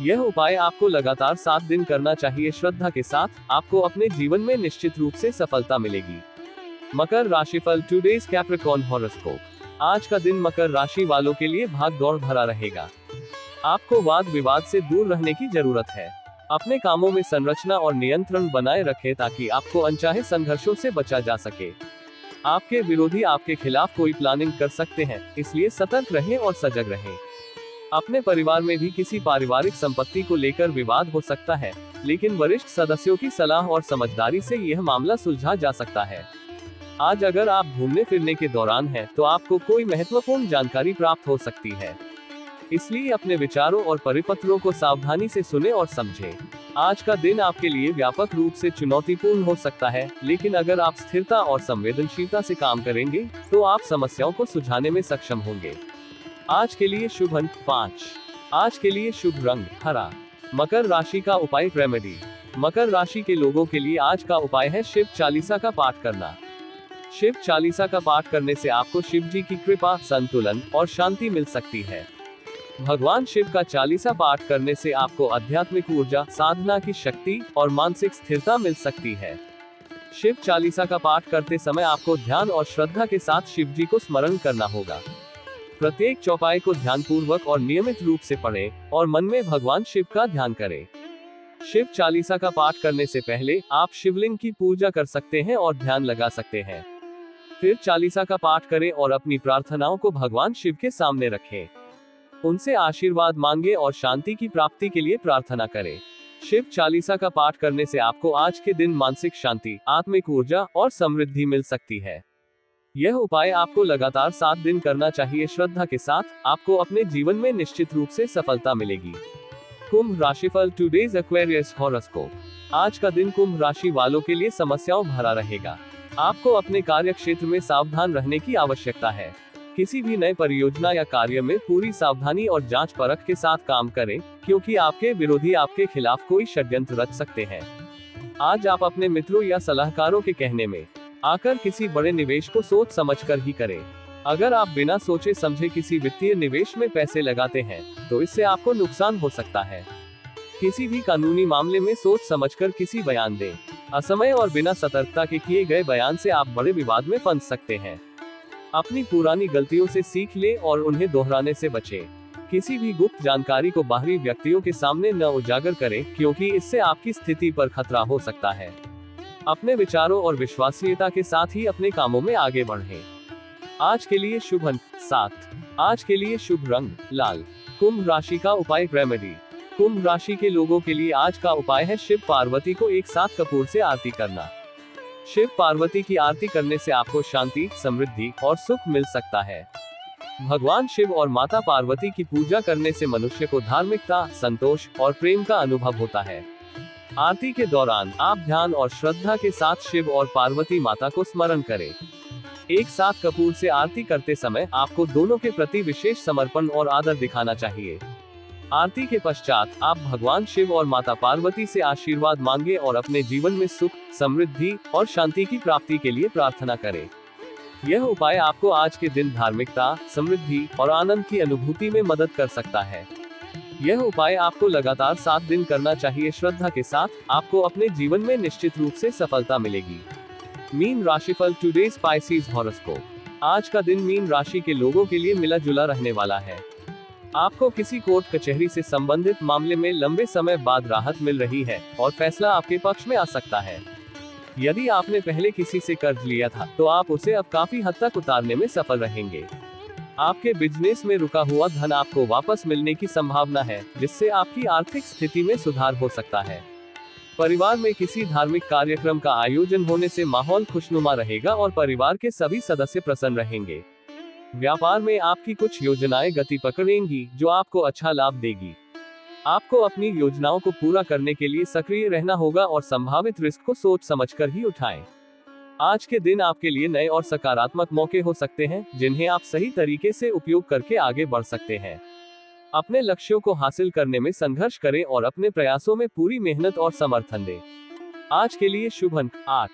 यह उपाय आपको लगातार 7 दिन करना चाहिए। श्रद्धा के साथ आपको अपने जीवन में निश्चित रूप से सफलता मिलेगी। मकर राशिफल टुडेज कैप्रिकॉर्न हॉरोस्कोप। आज का दिन मकर राशि वालों के लिए भाग दौड़ भरा रहेगा। आपको वाद विवाद से दूर रहने की जरूरत है। अपने कामों में संरचना और नियंत्रण बनाए रखें ताकि आपको अनचाहे संघर्षों से बचा जा सके। आपके विरोधी आपके खिलाफ कोई प्लानिंग कर सकते हैं, इसलिए सतर्क रहें और सजग रहें। अपने परिवार में भी किसी पारिवारिक संपत्ति को लेकर विवाद हो सकता है, लेकिन वरिष्ठ सदस्यों की सलाह और समझदारी से यह मामला सुलझा जा सकता है। आज अगर आप घूमने फिरने के दौरान हैं, तो आपको कोई महत्वपूर्ण जानकारी प्राप्त हो सकती है। इसलिए अपने विचारों और परिपत्रों को सावधानी से सुने और समझें। आज का दिन आपके लिए व्यापक रूप से चुनौतीपूर्ण हो सकता है, लेकिन अगर आप स्थिरता और संवेदनशीलता से काम करेंगे, तो आप समस्याओं को सुलझाने में सक्षम होंगे। आज के लिए शुभ अंक 5। आज के लिए शुभ रंग हरा। मकर राशि का उपाय रेमेडी। मकर राशि के लोगों के लिए आज का उपाय है शिव चालीसा का पाठ करना। शिव चालीसा का पाठ करने से आपको शिव जी की कृपा, संतुलन और शांति मिल सकती है। भगवान शिव का चालीसा पाठ करने से आपको आध्यात्मिक ऊर्जा, साधना की शक्ति और मानसिक स्थिरता मिल सकती है। शिव चालीसा का पाठ करते समय आपको ध्यान और श्रद्धा के साथ शिव जी को स्मरण करना होगा। प्रत्येक चौपाई को ध्यानपूर्वक और नियमित रूप से पढ़ें और मन में भगवान शिव का ध्यान करें। शिव चालीसा का पाठ करने से पहले आप शिवलिंग की पूजा कर सकते हैं और ध्यान लगा सकते हैं। फिर चालीसा का पाठ करें और अपनी प्रार्थनाओं को भगवान शिव के सामने रखें। उनसे आशीर्वाद मांगे और शांति की प्राप्ति के लिए प्रार्थना करें। शिव चालीसा का पाठ करने से आपको आज के दिन मानसिक शांति, आत्मिक ऊर्जा और समृद्धि मिल सकती है। यह उपाय आपको लगातार 7 दिन करना चाहिए। श्रद्धा के साथ आपको अपने जीवन में निश्चित रूप से सफलता मिलेगी। कुंभ राशिफल, टुडेज एक्वेरियस हॉरोस्कोप। आज का दिन कुंभ राशि वालों के लिए समस्याओं भरा रहेगा। आपको अपने कार्य क्षेत्र में सावधान रहने की आवश्यकता है। किसी भी नए परियोजना या कार्य में पूरी सावधानी और जांच परख के साथ काम करें, क्योंकि आपके विरोधी आपके खिलाफ कोई षड्यंत्र रच सकते हैं। आज आप अपने मित्रों या सलाहकारों के कहने में आकर किसी बड़े निवेश को सोच समझकर ही करें। अगर आप बिना सोचे समझे किसी वित्तीय निवेश में पैसे लगाते हैं, तो इससे आपको नुकसान हो सकता है। किसी भी कानूनी मामले में सोच समझकर किसी बयान दें। असमय और बिना सतर्कता के किए गए बयान से आप बड़े विवाद में फंस सकते हैं। अपनी पुरानी गलतियों से सीख लें और उन्हें दोहराने से बचें। किसी भी गुप्त जानकारी को बाहरी व्यक्तियों के सामने न उजागर करें, क्योंकि इससे आपकी स्थिति पर खतरा हो सकता है। अपने विचारों और विश्वसनीयता के साथ ही अपने कामों में आगे बढ़ें। आज के लिए शुभ अंक 7। आज के लिए शुभ रंग लाल। कुंभ राशि का उपाय रेमेडी। कुंभ राशि के लोगों के लिए आज का उपाय है शिव पार्वती को एक साथ कपूर से आरती करना। शिव पार्वती की आरती करने से आपको शांति, समृद्धि और सुख मिल सकता है। भगवान शिव और माता पार्वती की पूजा करने से मनुष्य को धार्मिकता, संतोष और प्रेम का अनुभव होता है। आरती के दौरान आप ध्यान और श्रद्धा के साथ शिव और पार्वती माता को स्मरण करें। एक साथ कपूर से आरती करते समय आपको दोनों के प्रति विशेष समर्पण और आदर दिखाना चाहिए। आरती के पश्चात आप भगवान शिव और माता पार्वती से आशीर्वाद मांगे और अपने जीवन में सुख, समृद्धि और शांति की प्राप्ति के लिए प्रार्थना करें। यह उपाय आपको आज के दिन धार्मिकता, समृद्धि और आनंद की अनुभूति में मदद कर सकता है। यह उपाय आपको लगातार 7 दिन करना चाहिए। श्रद्धा के साथ आपको अपने जीवन में निश्चित रूप से सफलता मिलेगी। मीन राशिफल, टुडेज स्पाइसीज हॉरोस्कोप। आज का दिन मीन राशि के लोगों के लिए मिला जुला रहने वाला है। आपको किसी कोर्ट कचहरी से संबंधित मामले में लंबे समय बाद राहत मिल रही है और फैसला आपके पक्ष में आ सकता है। यदि आपने पहले किसी से कर्ज लिया था, तो आप उसे अब काफी हद तक उतारने में सफल रहेंगे। आपके बिजनेस में रुका हुआ धन आपको वापस मिलने की संभावना है, जिससे आपकी आर्थिक स्थिति में सुधार हो सकता है। परिवार में किसी धार्मिक कार्यक्रम का आयोजन होने से माहौल खुशनुमा रहेगा और परिवार के सभी सदस्य प्रसन्न रहेंगे। व्यापार में आपकी कुछ योजनाएं गति पकड़ेंगी, जो आपको अच्छा लाभ देगी। आपको अपनी योजनाओं को पूरा करने के लिए सक्रिय रहना होगा और संभावित रिस्क को सोच समझकर ही उठाएं। आज के दिन आपके लिए नए और सकारात्मक मौके हो सकते हैं, जिन्हें आप सही तरीके से उपयोग करके आगे बढ़ सकते हैं। अपने लक्ष्यों को हासिल करने में संघर्ष करें और अपने प्रयासों में पूरी मेहनत और समर्थन दें। आज के लिए शुभ अंक 8।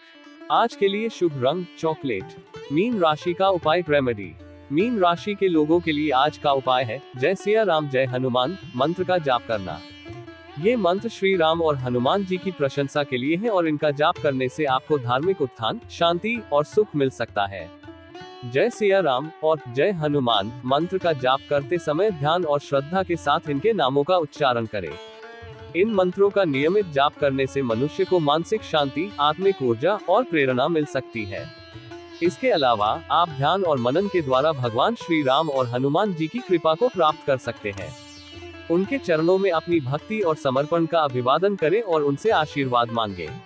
आज के लिए शुभ रंग चॉकलेट। मीन राशि का उपाय रेमेडी। मीन राशि के लोगों के लिए आज का उपाय है जय सिया राम जय हनुमान मंत्र का जाप करना। ये मंत्र श्री राम और हनुमान जी की प्रशंसा के लिए है और इनका जाप करने से आपको धार्मिक उत्थान, शांति और सुख मिल सकता है। जय सिया राम और जय हनुमान मंत्र का जाप करते समय ध्यान और श्रद्धा के साथ इनके नामों का उच्चारण करें। इन मंत्रों का नियमित जाप करने से मनुष्य को मानसिक शांति, आत्मिक ऊर्जा और प्रेरणा मिल सकती है। इसके अलावा आप ध्यान और मनन के द्वारा भगवान श्री राम और हनुमान जी की कृपा को प्राप्त कर सकते हैं। उनके चरणों में अपनी भक्ति और समर्पण का अभिवादन करें और उनसे आशीर्वाद मांगें।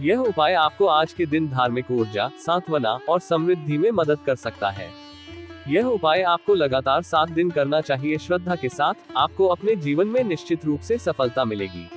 यह उपाय आपको आज के दिन धार्मिक ऊर्जा, सांत्वना और समृद्धि में मदद कर सकता है। यह उपाय आपको लगातार 7 दिन करना चाहिए। श्रद्धा के साथ आपको अपने जीवन में निश्चित रूप से सफलता मिलेगी।